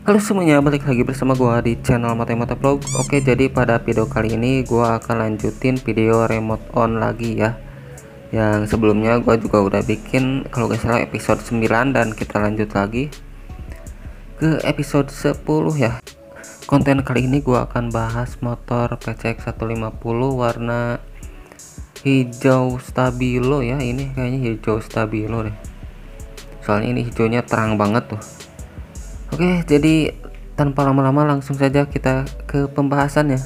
Halo semuanya, balik lagi bersama gua di channel Mata Vlog. Oke, jadi pada video kali ini gua akan lanjutin video remote on lagi ya. Yang sebelumnya gua juga udah bikin kalau nggak salah episode 9 dan kita lanjut lagi ke episode 10 ya. Konten kali ini gua akan bahas motor PCX 150 warna hijau stabilo ya. Ini kayaknya hijau stabilo deh. Soalnya ini hijaunya terang banget tuh. Oke, jadi tanpa lama-lama langsung saja kita ke pembahasannya.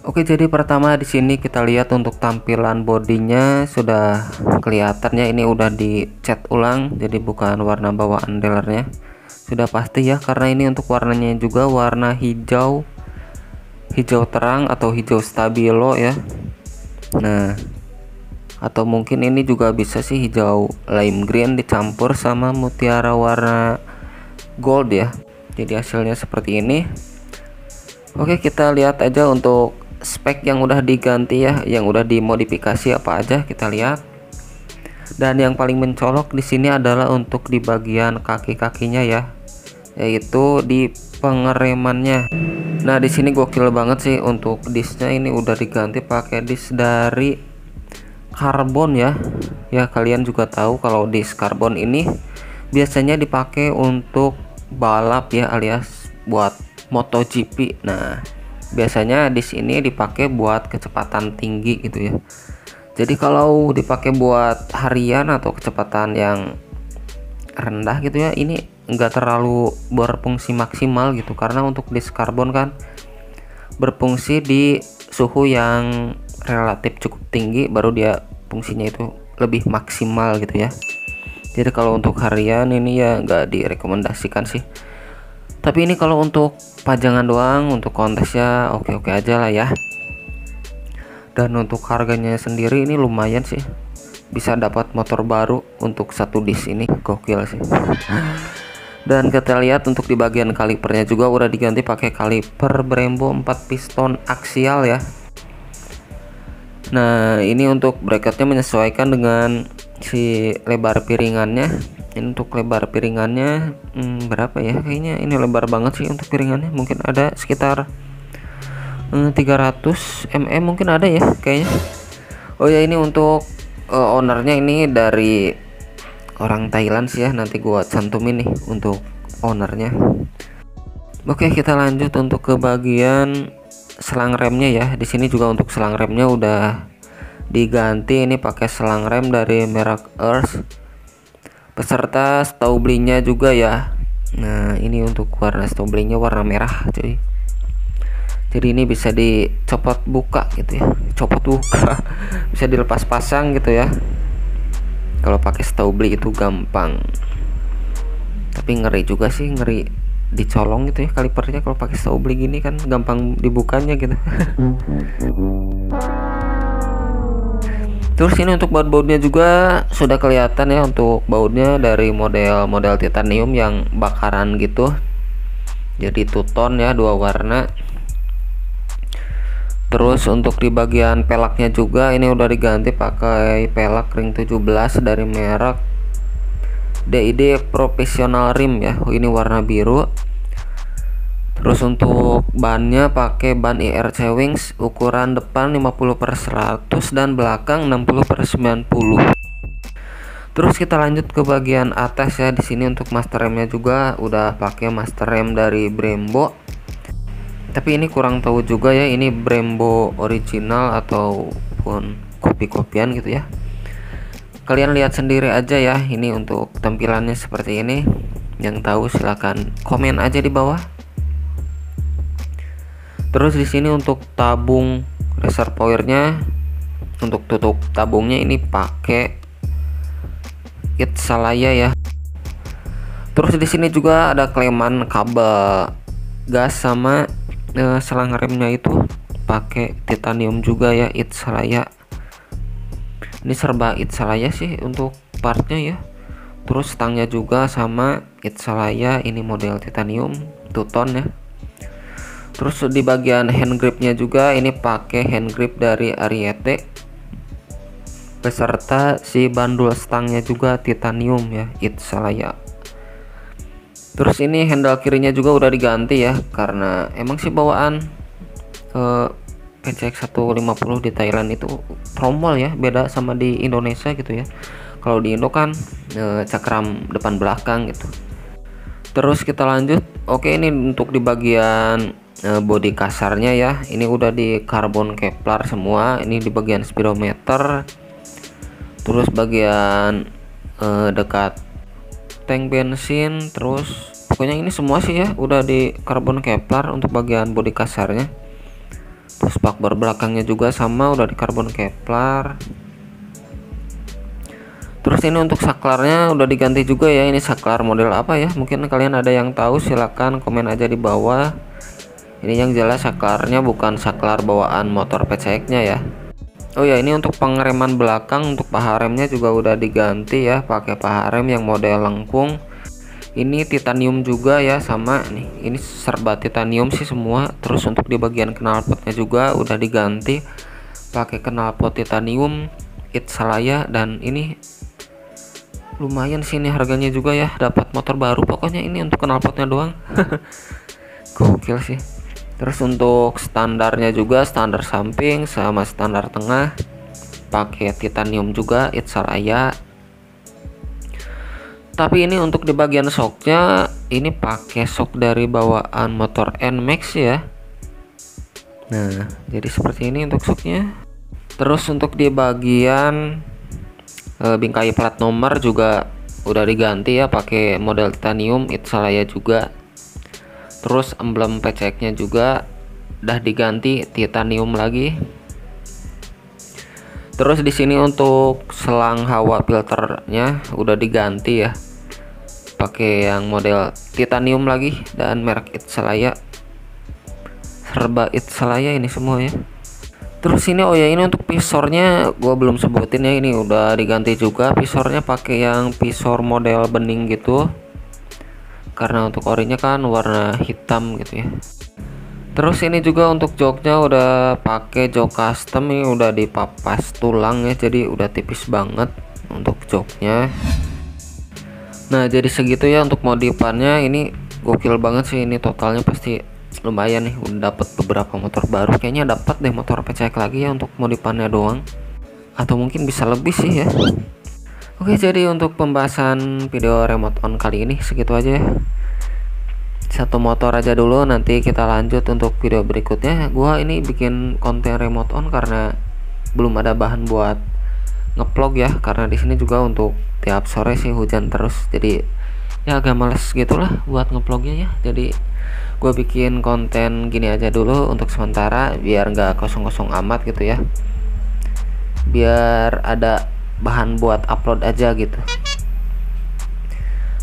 Oke, jadi pertama di sini kita lihat untuk tampilan bodinya sudah kelihatan ya, ini udah dicat ulang, jadi bukan warna bawaan dealernya. Sudah pasti ya, karena ini untuk warnanya juga warna hijau terang atau hijau stabilo ya. Nah, atau mungkin ini juga bisa sih hijau lime green dicampur sama mutiara warna gold ya. Jadi hasilnya seperti ini. Oke, kita lihat aja untuk spek yang udah diganti ya, yang udah dimodifikasi apa aja kita lihat. Dan yang paling mencolok di sini adalah untuk di bagian kaki-kakinya ya, yaitu di pengeremannya. Nah, di sini gokil banget sih, untuk disnya ini udah diganti pakai dis dari karbon ya. Ya, kalian juga tahu kalau dis karbon ini biasanya dipakai untuk balap ya, alias buat MotoGP. Nah, biasanya di sini dipakai buat kecepatan tinggi gitu ya. Jadi kalau dipakai buat harian atau kecepatan yang rendah gitu ya, ini enggak terlalu berfungsi maksimal gitu, karena untuk disk karbon kan berfungsi di suhu yang relatif cukup tinggi, baru dia fungsinya itu lebih maksimal gitu ya. Jadi kalau untuk harian ini ya enggak direkomendasikan sih. Tapi ini kalau untuk pajangan doang, untuk kontes ya oke-oke aja lah ya. Dan untuk harganya sendiri ini lumayan sih, bisa dapat motor baru untuk satu disk ini, gokil sih. Dan kita lihat untuk di bagian kalipernya juga udah diganti pakai kaliper Brembo 4 piston aksial ya. Nah, ini untuk bracketnya menyesuaikan dengan si lebar piringannya. Ini untuk lebar piringannya berapa ya, kayaknya ini lebar banget sih untuk piringannya, mungkin ada sekitar 300 mm mungkin ada ya kayaknya. Oh ya, ini untuk ownernya ini dari orang Thailand sih ya, nanti gua cantumin nih untuk ownernya. Oke, kita lanjut untuk ke bagian selang remnya ya. Di sini juga untuk selang remnya udah diganti, ini pakai selang rem dari merek Earth beserta staublinya juga ya. Nah, ini untuk warna staublinya warna merah cuy. Jadi ini bisa dicopot buka gitu ya, copot buka bisa dilepas pasang gitu ya. Kalau pakai staubli itu gampang, tapi ngeri juga sih, ngeri dicolong gitu ya kalipernya. Kalau pakai staubli gini kan gampang dibukanya gitu. Terus ini untuk baut-bautnya juga sudah kelihatan ya, untuk bautnya dari model titanium yang bakaran gitu. Jadi two tone ya, dua warna. Terus untuk di bagian pelaknya juga ini udah diganti pakai pelak ring 17 dari merek DID Professional Rim ya. Ini warna biru. Terus untuk bannya pakai ban IRC Wings ukuran depan 50/100 dan belakang 60/90. Terus kita lanjut ke bagian atas ya. Di sini untuk master remnya juga udah pakai master rem dari Brembo. Tapi ini kurang tahu juga ya, ini Brembo original ataupun kopi-kopian gitu ya. Kalian lihat sendiri aja ya. Ini untuk tampilannya seperti ini. Yang tahu silahkan komen aja di bawah. Terus di sini untuk tabung reservoirnya, untuk tutup tabungnya ini pakai Itsalaya ya. Terus di sini juga ada kleman kabel gas sama selang remnya itu pakai titanium juga ya, Itsalaya. Ini serba Itsalaya sih untuk partnya ya. Terus stangnya juga sama Itsalaya, ini model titanium two-tone ya. Terus di bagian hand gripnya juga ini pakai hand grip dari Ariete, beserta si bandul stangnya juga titanium ya, Itsalaya. Terus ini handle kirinya juga udah diganti ya, karena emang sih bawaan PCX 150 di Thailand itu tromol ya, beda sama di Indonesia gitu ya. Kalau di Indo kan cakram depan belakang gitu. Terus kita lanjut. Oke, ini untuk di bagian bodi kasarnya ya, ini udah di karbon Kevlar semua. Ini di bagian speedometer, terus bagian dekat tank bensin, terus pokoknya ini semua sih ya udah di karbon Kevlar untuk bagian bodi kasarnya. Terus spakbor belakangnya juga sama udah di karbon Kevlar. Terus ini untuk saklarnya udah diganti juga ya. Ini saklar model apa ya, mungkin kalian ada yang tahu, silahkan komen aja di bawah. Ini yang jelas saklarnya bukan saklar bawaan motor PCX nya ya. Oh ya, ini untuk pengereman belakang, untuk paha remnya juga udah diganti ya, pakai paha rem yang model lengkung. Ini titanium juga ya, sama nih, ini serba titanium sih semua. Terus untuk di bagian knalpotnya juga udah diganti pakai knalpot titanium Itsalaya, dan ini lumayan sih ini harganya juga ya, dapat motor baru pokoknya ini untuk knalpotnya doang. Gokil sih. Terus untuk standarnya juga standar samping sama standar tengah pakai titanium juga Itsalaya. Tapi ini untuk di bagian shocknya ini pakai shock dari bawaan motor NMAX ya. Nah, jadi seperti ini untuk shocknya. Terus untuk di bagian bingkai plat nomor juga udah diganti ya, pakai model titanium Itsalaya juga. Terus emblem PCX-nya juga udah diganti titanium lagi. Terus di sini untuk selang hawa filternya udah diganti ya, pakai yang model titanium lagi dan merek Itsalaya. Serba Itsalaya ini semua ya. Terus ini oh ya, ini untuk visornya gua belum sebutin ya, ini udah diganti juga visornya, pakai yang visor model bening gitu, karena untuk orinya kan warna hitam gitu ya. Terus ini juga untuk joknya udah pakai jok custom, ini udah dipapas tulang ya, jadi udah tipis banget untuk joknya. Nah, jadi segitu ya untuk modifannya. Ini gokil banget sih, ini totalnya pasti lumayan nih, udah dapat beberapa motor baru. Kayaknya dapat deh motor PCX lagi ya untuk modifannya doang, atau mungkin bisa lebih sih ya. Oke, jadi untuk pembahasan video remote on kali ini segitu aja ya. Satu motor aja dulu, nanti kita lanjut untuk video berikutnya. Gua ini bikin konten remote on karena belum ada bahan buat ngevlog ya, karena di sini juga untuk tiap sore sih hujan terus, jadi ya agak males gitulah buat ngevlognya ya. Jadi gue bikin konten gini aja dulu untuk sementara, biar nggak kosong-kosong amat gitu ya, biar ada bahan buat upload aja gitu.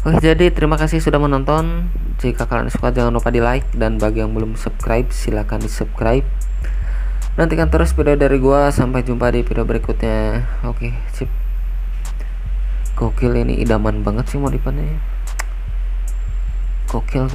Oke, jadi terima kasih sudah menonton. Jika kalian suka jangan lupa di like, dan bagi yang belum subscribe silahkan di subscribe. Nantikan terus video dari gua. Sampai jumpa di video berikutnya. Oke, sip. Gokil, ini idaman banget sih modifannya. Gokil.